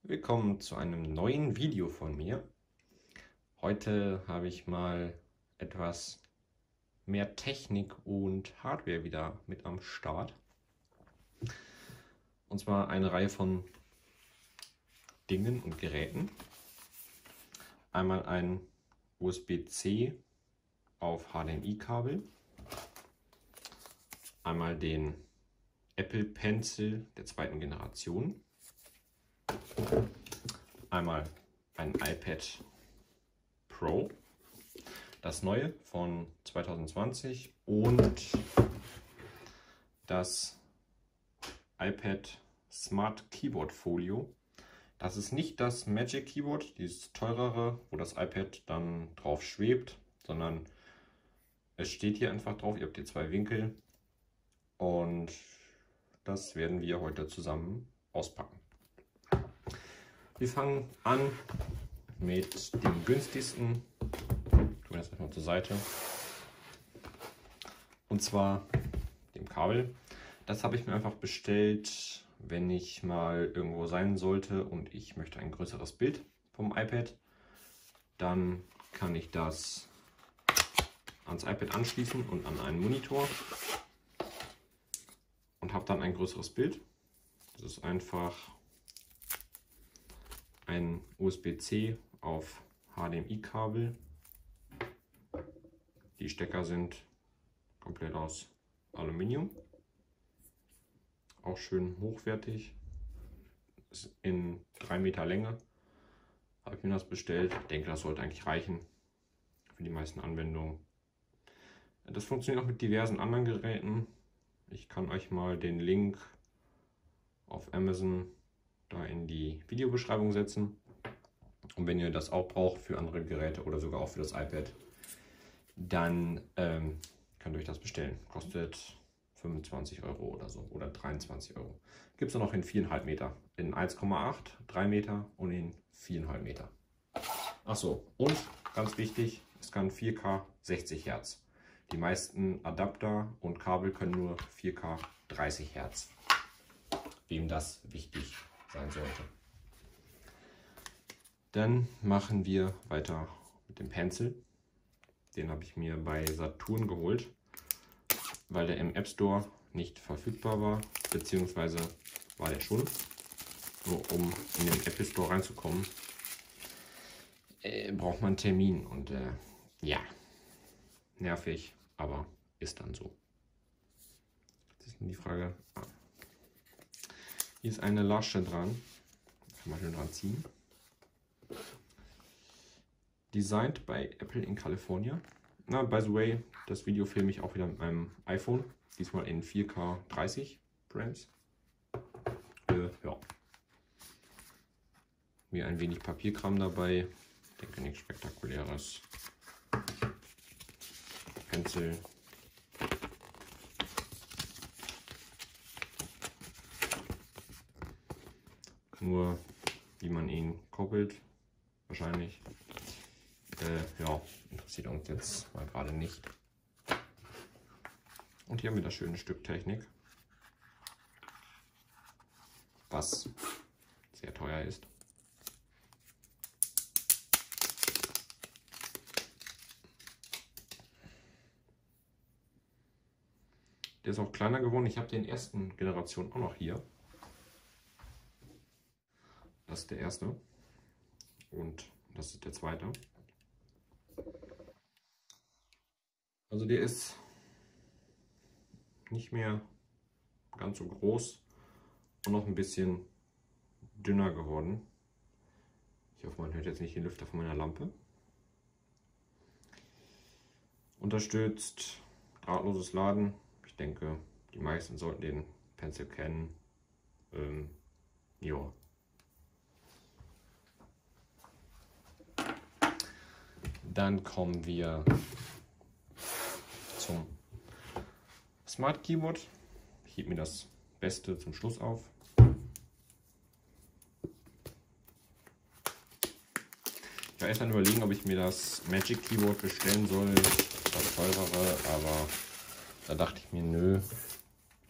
Willkommen zu einem neuen Video von mir. Heute habe ich mal etwas mehr Technik und Hardware wieder mit am Start. Und zwar eine Reihe von Dingen und Geräten. Einmal ein USB-C auf HDMI-Kabel. Einmal den Apple Pencil der zweiten Generation. Einmal ein iPad Pro, das neue von 2020, und das iPad Smart Keyboard Folio. Das ist nicht das Magic Keyboard, dieses teurere, wo das iPad dann drauf schwebt, sondern es steht hier einfach drauf. Ihr habt hier zwei Winkel und das werden wir heute zusammen auspacken. Wir fangen an mit dem günstigsten. Tun wir das erstmal zur Seite. Und zwar dem Kabel. Das habe ich mir einfach bestellt, wenn ich mal irgendwo sein sollte und ich möchte ein größeres Bild vom iPad. Dann kann ich das ans iPad anschließen und an einen Monitor und habe dann ein größeres Bild. Das ist einfach ein USB-C auf HDMI-Kabel. Die Stecker sind komplett aus Aluminium. Auch schön hochwertig. Ist in 3 Meter Länge. Habe ich mir das bestellt. Ich denke, das sollte eigentlich reichen für die meisten Anwendungen. Das funktioniert auch mit diversen anderen Geräten. Ich kann euch mal den Link auf Amazon da in die Videobeschreibung setzen. Und wenn ihr das auch braucht für andere Geräte oder sogar auch für das iPad, dann könnt ihr euch das bestellen. Kostet 25 Euro oder so oder 23 Euro. Gibt es noch in 4,5 Meter, in 1,8, 3 Meter und in 4,5 Meter. Achso, und ganz wichtig, es kann 4K 60 Hertz. Die meisten Adapter und Kabel können nur 4K 30 Hertz. Wem das wichtig sein sollte. Dann machen wir weiter mit dem Pencil. Den habe ich mir bei Saturn geholt, weil der im App Store nicht verfügbar war, beziehungsweise war der schon. Nur um in den Apple Store reinzukommen, braucht man einen Termin und ja, nervig, aber ist dann so. Jetzt ist nur die Frage, hier ist eine Lasche dran, kann man schön dran ziehen. Designed bei Apple in California. Na, by the way, das Video filme ich auch wieder mit meinem iPhone. Diesmal in 4K 30 Frames. Ja. Mir ein wenig Papierkram dabei. Ich denke, nichts Spektakuläres. Pencil. Nur wie man ihn koppelt. Wahrscheinlich. Ja, interessiert uns jetzt mal gerade nicht. Und hier haben wir das schöne Stück Technik, was sehr teuer ist. Der ist auch kleiner geworden. Ich habe den ersten Generation auch noch hier. Das ist der erste und das ist der zweite. Also der ist nicht mehr ganz so groß und noch ein bisschen dünner geworden. Ich hoffe, man hört jetzt nicht den Lüfter von meiner Lampe. Unterstützt drahtloses Laden. Ich denke, die meisten sollten den Pencil kennen. Ja. Dann kommen wir zum Smart Keyboard. Ich hebe mir das Beste zum Schluss auf. Ich war erst dann überlegen, ob ich mir das Magic Keyboard bestellen soll, das teurere, aber da dachte ich mir, nö,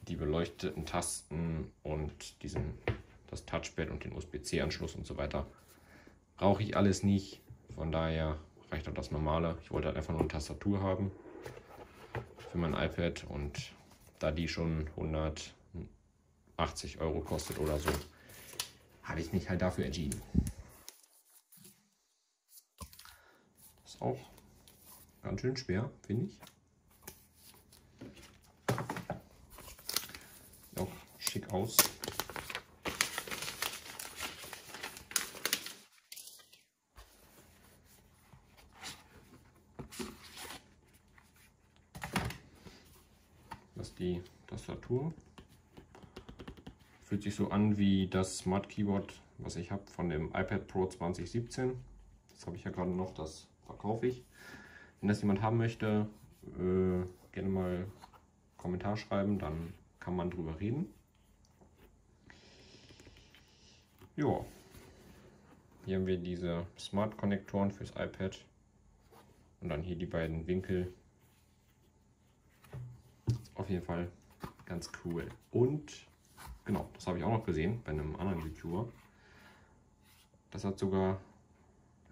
die beleuchteten Tasten und das Touchpad und den USB-C-Anschluss und so weiter. Brauche ich alles nicht, von daher reicht auch das normale. Ich wollte halt einfach nur eine Tastatur haben für mein iPad und da die schon 180 € kostet oder so, habe ich mich halt dafür entschieden. Das ist auch ganz schön schwer, finde ich. Sieht auch schick aus. Das ist die Tastatur. Fühlt sich so an wie das Smart Keyboard, was ich habe von dem iPad Pro 2017. Das habe ich ja gerade noch, das verkaufe ich. Wenn das jemand haben möchte, gerne mal einen Kommentar schreiben, dann kann man drüber reden. Ja, hier haben wir diese Smart Konnektoren fürs iPad und dann hier die beiden Winkel. Auf jeden Fall ganz cool. Und genau, das habe ich auch noch gesehen bei einem anderen YouTuber. Das hat sogar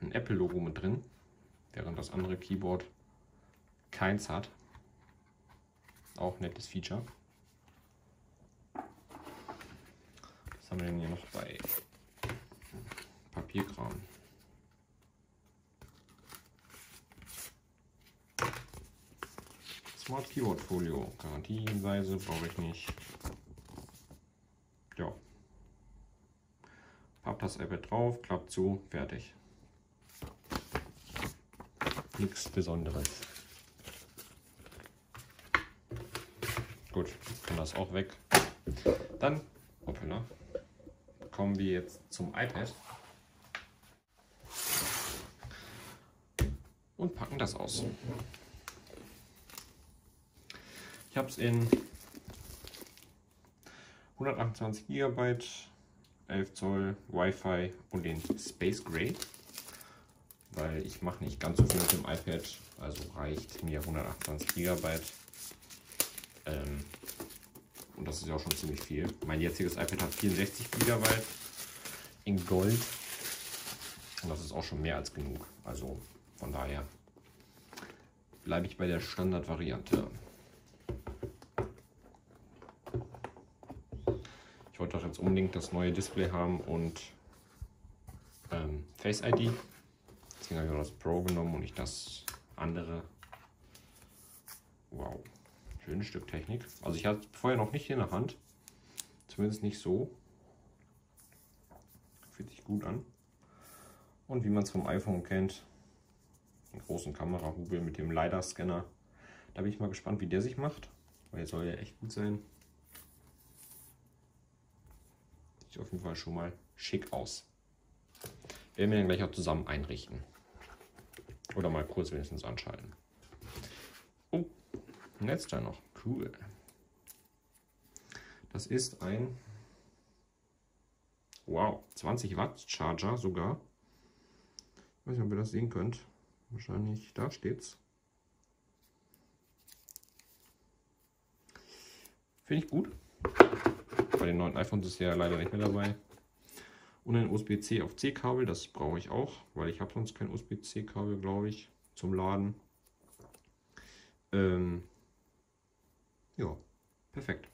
ein Apple-Logo mit drin, während das andere Keyboard keins hat. Auch nettes Feature. Was haben wir denn hier noch bei Papierkram? Smart Keyboard Folio, Garantiehinweise brauche ich nicht. Ja. Papp das iPad drauf, klappt zu, fertig. Nichts Besonderes. Gut, kann das auch weg. Dann, hoppala, kommen wir jetzt zum iPad und packen das aus. Ich habe es in 128 GB, 11 Zoll, Wi-Fi und den Space Gray, weil ich mache nicht ganz so viel mit dem iPad, also reicht mir 128 GB. Und das ist ja auch schon ziemlich viel. Mein jetziges iPad hat 64 GB in Gold und das ist auch schon mehr als genug. Also von daher bleibe ich bei der Standardvariante. Ich wollte doch jetzt unbedingt das neue Display haben und Face ID. Deswegen habe ich auch das Pro genommen und nicht das andere. Wow, schönes Stück Technik. Also ich hatte es vorher noch nicht in der Hand. Zumindest nicht so. Fühlt sich gut an. Und wie man es vom iPhone kennt, einen großen Kamerahubel mit dem LiDAR-Scanner. Da bin ich mal gespannt, wie der sich macht, weil er soll ja echt gut sein. Sieht auf jeden Fall schon mal schick aus. Werden wir dann gleich auch zusammen einrichten. Oder mal kurz wenigstens anschalten. Oh, ein Netzteil noch. Cool. Das ist ein 20 Watt Charger sogar. Ich weiß nicht, ob ihr das sehen könnt. Wahrscheinlich, da steht's. Finde ich gut. Bei den neuen iPhones ist ja leider nicht mehr dabei. Und ein USB-C auf C-Kabel, das brauche ich auch, weil ich habe sonst kein USB-C-Kabel, glaube ich, zum Laden. Ja, perfekt.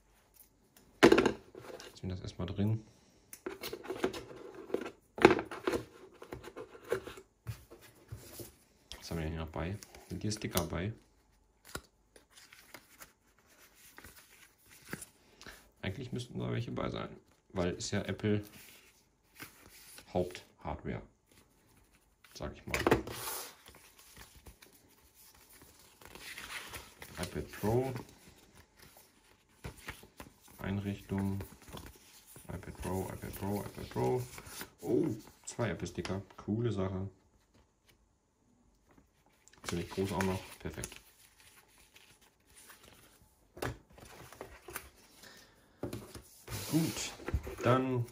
Jetzt sind das erstmal drin. Was haben wir denn hier noch bei? Sind hier Sticker bei? Eigentlich müssten da welche bei sein, weil ist ja Apple Haupthardware, sag ich mal. iPad Pro, Einrichtung, iPad Pro, iPad Pro, iPad Pro. Oh, 2 Apple-Sticker, coole Sache. Ziemlich groß auch noch, perfekt. Gut, dann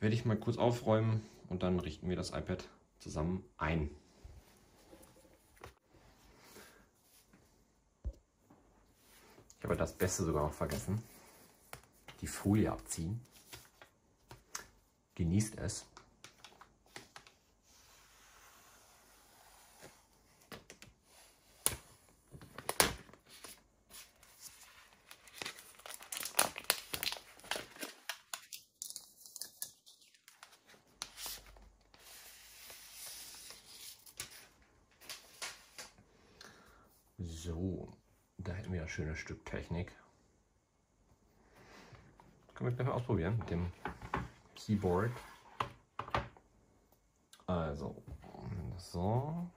werde ich mal kurz aufräumen und dann richten wir das iPad zusammen ein. Ich habe das Beste sogar noch vergessen. die Folie abziehen. Genießt es. So, da hätten wir ein schönes Stück Technik. Können wir gleich mal ausprobieren mit dem Keyboard. Also, so.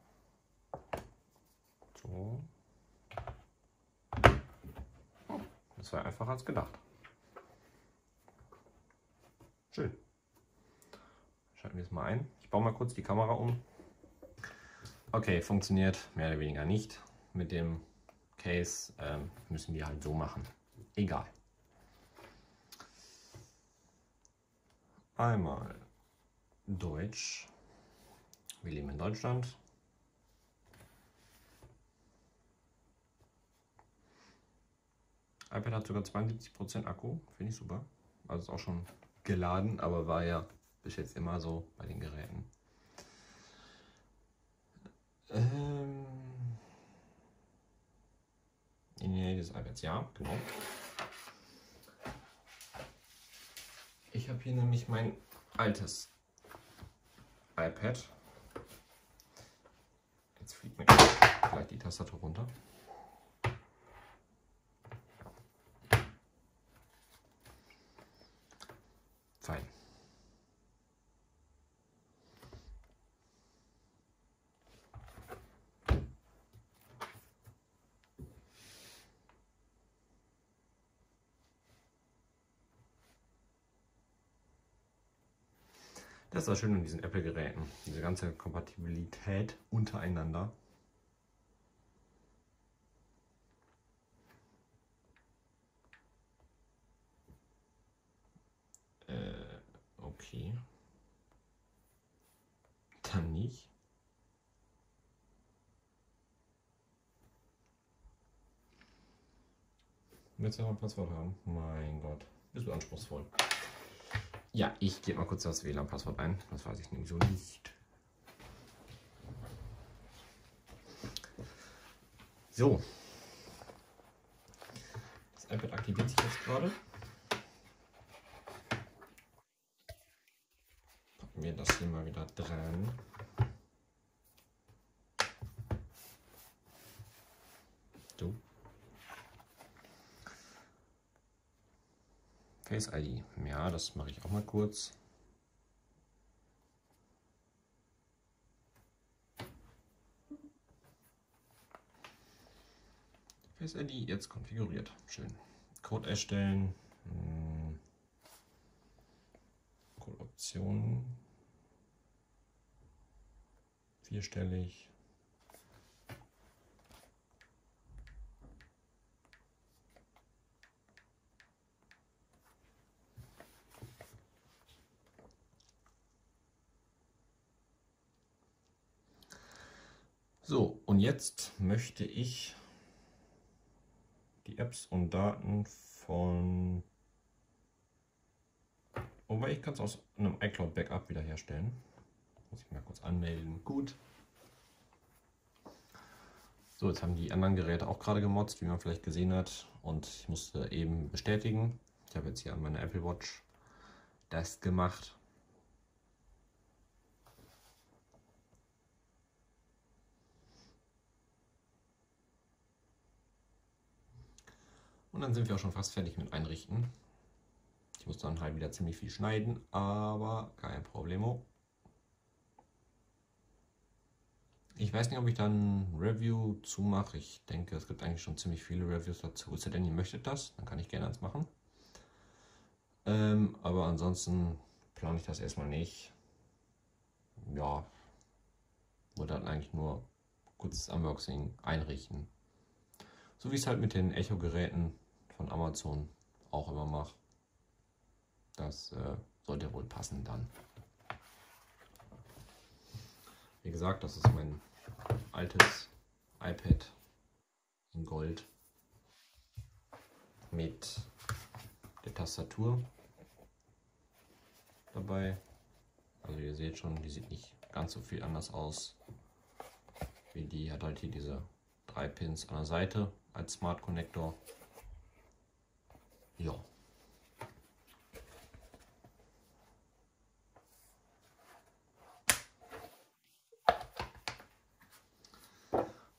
So. Das war einfacher als gedacht. Schön. Schalten wir es mal ein. Ich baue mal kurz die Kamera um. Okay, funktioniert mehr oder weniger nicht. Mit dem Case müssen wir halt so machen. Egal. Einmal Deutsch. Wir leben in Deutschland. iPad hat sogar 72% Akku. Finde ich super. Also ist auch schon geladen, aber war ja bis jetzt immer so bei den Geräten. In der Nähe des iPads, ja, genau. Ich habe hier nämlich mein altes iPad. Jetzt fliegt mir gleich die Tastatur runter. Fein. Das ist das Schöne an diesen Apple-Geräten, diese ganze Kompatibilität untereinander. Okay. Dann nicht. Willst du noch ein Passwort haben? Mein Gott, bist du anspruchsvoll. Ja, ich gebe mal kurz das WLAN-Passwort ein. Das weiß ich nämlich so nicht. So. Das iPad aktiviert sich jetzt gerade. Packen wir das hier mal wieder dran. So. Face ID. Ja, das mache ich auch mal kurz. Face ID jetzt konfiguriert. Schön. Code erstellen. Code-Optionen. Vierstellig. So, und jetzt möchte ich die Apps und Daten von... Wobei ich kann es aus einem iCloud Backup wiederherstellen. Muss ich mal kurz anmelden. Gut. So, jetzt haben die anderen Geräte auch gerade gemotzt, wie man vielleicht gesehen hat. Und ich musste eben bestätigen. Ich habe jetzt hier an meiner Apple Watch das gemacht. Und dann sind wir auch schon fast fertig mit Einrichten. Ich muss dann halt wieder ziemlich viel schneiden, aber kein Problemo. Ich weiß nicht, ob ich dann ein Review zu mache. Ich denke, es gibt eigentlich schon ziemlich viele Reviews dazu. Es sei denn, ihr möchtet das, dann kann ich gerne eins machen. Aber ansonsten plane ich das erstmal nicht. Ja, wurde dann eigentlich nur kurzes Unboxing einrichten. So wie ich es halt mit den Echo-Geräten von Amazon auch immer mache. Das sollte wohl passen dann. Wie gesagt, das ist mein altes iPad in Gold mit der Tastatur dabei. Also ihr seht schon, die sieht nicht ganz so viel anders aus wie die. Hat halt hier diese 3 Pins an der Seite als Smart Connector. Ja.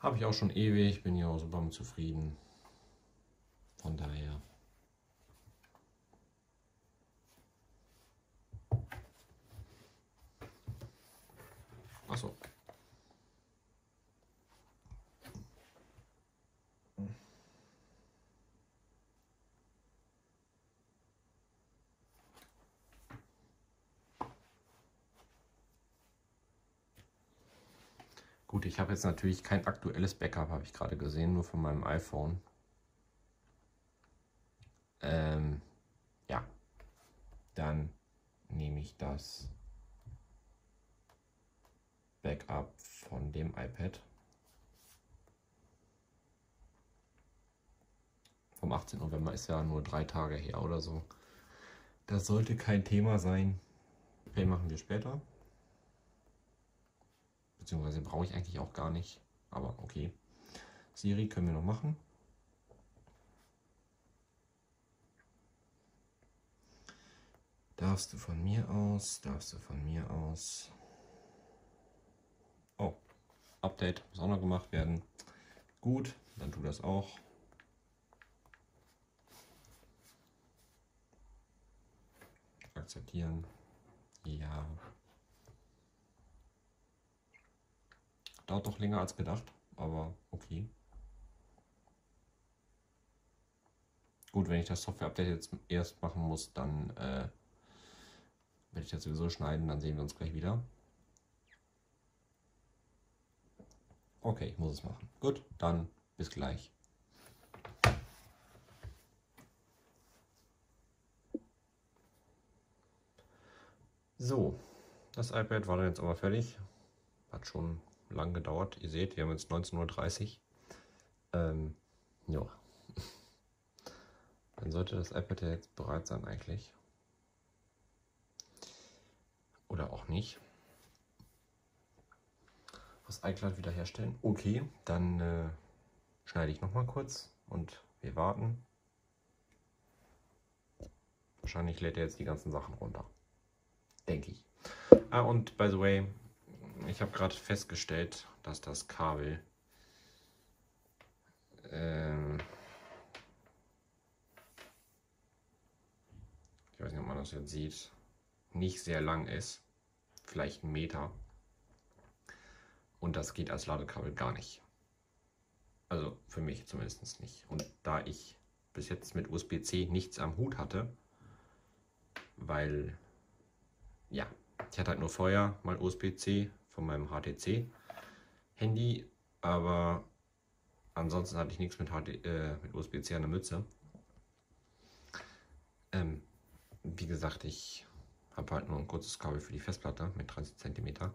Habe ich auch schon ewig, bin hier auch super mit zufrieden. Von daher. Achso. Gut, ich habe jetzt natürlich kein aktuelles Backup, habe ich gerade gesehen, nur von meinem iPhone. Ja, dann nehme ich das Backup von dem iPad. Vom 18. November ist ja nur 3 Tage her oder so. Das sollte kein Thema sein. Play machen wir später. Beziehungsweise brauche ich eigentlich auch gar nicht. Aber okay. Siri können wir noch machen. Darfst du von mir aus? Darfst du von mir aus? Oh, Update muss auch noch gemacht werden. Gut, dann tu das auch. Akzeptieren. Ja. Dauert doch länger als gedacht, aber okay. Gut, wenn ich das Software-Update jetzt erst machen muss, dann werde ich das sowieso schneiden, dann sehen wir uns gleich wieder. Okay, ich muss es machen. Gut, dann bis gleich. So, das iPad war dann jetzt aber fertig. Hat schon lang gedauert. Ihr seht, wir haben jetzt 19:30 Uhr. Ja. Dann sollte das iPad ja jetzt bereit sein eigentlich. Oder auch nicht. Das iCloud wiederherstellen. Okay, dann schneide ich nochmal kurz und wir warten. Wahrscheinlich lädt er jetzt die ganzen Sachen runter. Denke ich. Ah, und by the way, ich habe gerade festgestellt, dass das Kabel ich weiß nicht, ob man das jetzt sieht, nicht sehr lang ist. Vielleicht 1 Meter. Und das geht als Ladekabel gar nicht. Also für mich zumindest nicht. Und da ich bis jetzt mit USB-C nichts am Hut hatte, weil, ja, ich hatte halt nur vorher mal USB-C von meinem HTC-Handy, aber ansonsten hatte ich nichts mit USB-C an der Mütze. Wie gesagt, ich habe halt nur ein kurzes Kabel für die Festplatte mit 30 cm.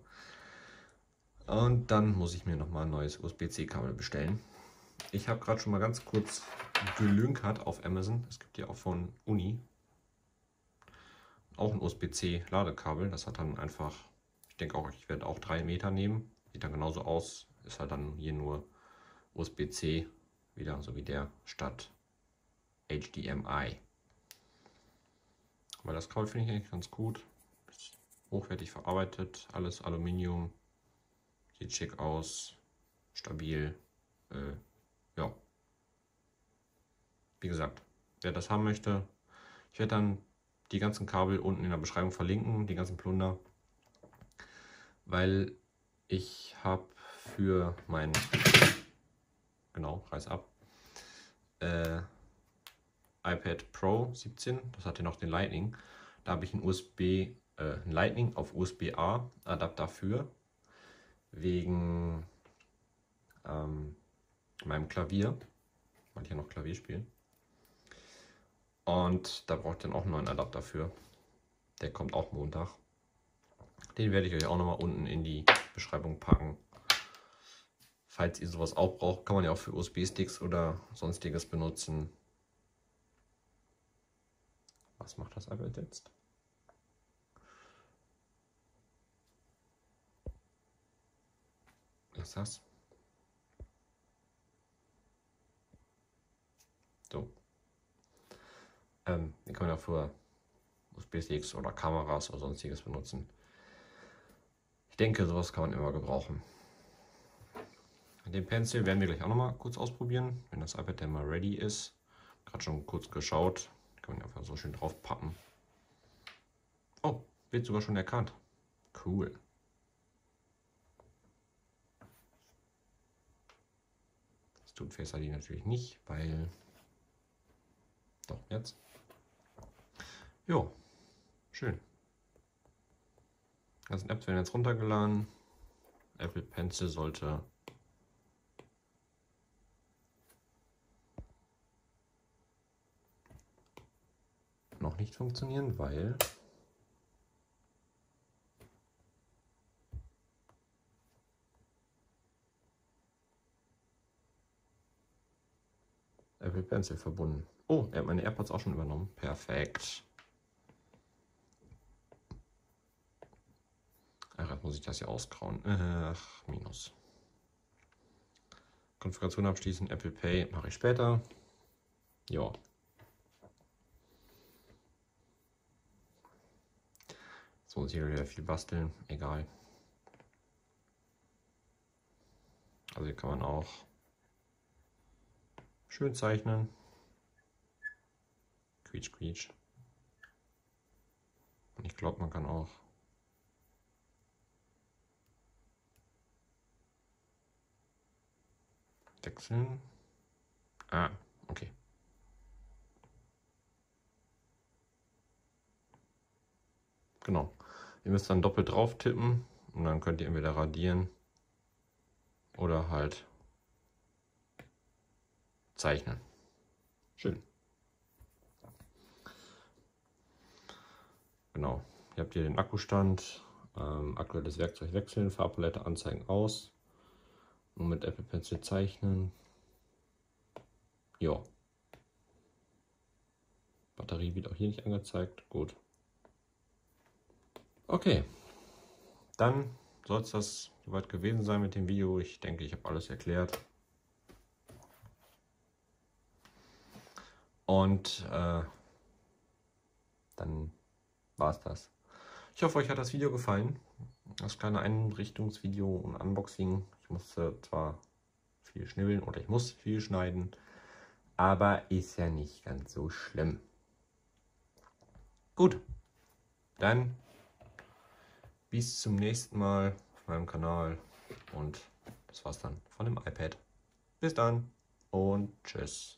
Und dann muss ich mir nochmal ein neues USB-C-Kabel bestellen. Ich habe gerade schon mal ganz kurz gelünkert auf Amazon. Es gibt ja auch von Uni auch ein USB-C Ladekabel. Das hat dann einfach, ich denke auch, ich werde auch 3 Meter nehmen. Sieht dann genauso aus. Ist halt dann hier nur USB-C wieder, so wie der statt HDMI. Weil das Kabel finde ich eigentlich ganz gut. Ist hochwertig verarbeitet, alles Aluminium. Sieht schick aus, stabil. Ja. Wie gesagt, wer das haben möchte, ich werde dann die ganzen Kabel unten in der Beschreibung verlinken, die ganzen Plunder. Weil ich habe für mein, genau, reiß ab, iPad Pro 17, das hatte noch den Lightning. Da habe ich ein Lightning auf USB-A Adapter für, wegen meinem Klavier, weil ich ja noch Klavier spiele. Und da braucht ihr dann auch einen neuen Adapter für. Der kommt auch Montag. Den werde ich euch auch nochmal unten in die Beschreibung packen. Falls ihr sowas auch braucht, kann man ja auch für USB-Sticks oder sonstiges benutzen. Was macht das iPad jetzt? Was ist das? So. Die kann man ja für USB-Sticks oder Kameras oder sonstiges benutzen. Ich denke, sowas kann man immer gebrauchen. Den Pencil werden wir gleich auch noch mal kurz ausprobieren, wenn das iPad dann mal ready ist. Gerade schon kurz geschaut. Kann man einfach so schön drauf pappen. Oh, wird sogar schon erkannt. Cool. Das tut Face ID natürlich nicht, weil... Doch, jetzt. Jo, schön. Die ganzen Apps werden jetzt runtergeladen. Apple Pencil sollte noch nicht funktionieren, weil Apple Pencil verbunden. Oh, er hat meine AirPods auch schon übernommen. Perfekt. Ach, jetzt muss ich das hier ausgrauen. Ach, minus. Konfiguration abschließen, Apple Pay mache ich später. Ja. Jetzt muss ich hier wieder viel basteln. Egal. Also hier kann man auch schön zeichnen. Quietsch, quietsch. Und ich glaube, man kann auch wechseln. Ah, okay. Genau. Ihr müsst dann doppelt drauf tippen und dann könnt ihr entweder radieren oder halt zeichnen. Schön. Genau. Ihr habt hier den Akkustand, aktuelles Werkzeug wechseln, Farbpalette anzeigen aus. Und mit Apple Pencil zeichnen. Ja. Batterie wird auch hier nicht angezeigt. Gut. Okay. Dann soll es das soweit gewesen sein mit dem Video. Ich denke, ich habe alles erklärt. Und dann war es das. Ich hoffe, euch hat das Video gefallen. Das kleine Einrichtungsvideo und Unboxing. Ich musste zwar viel schnibbeln oder ich muss viel schneiden, aber ist ja nicht ganz so schlimm. Gut, dann bis zum nächsten Mal auf meinem Kanal und das war's dann von dem iPad. Bis dann und tschüss.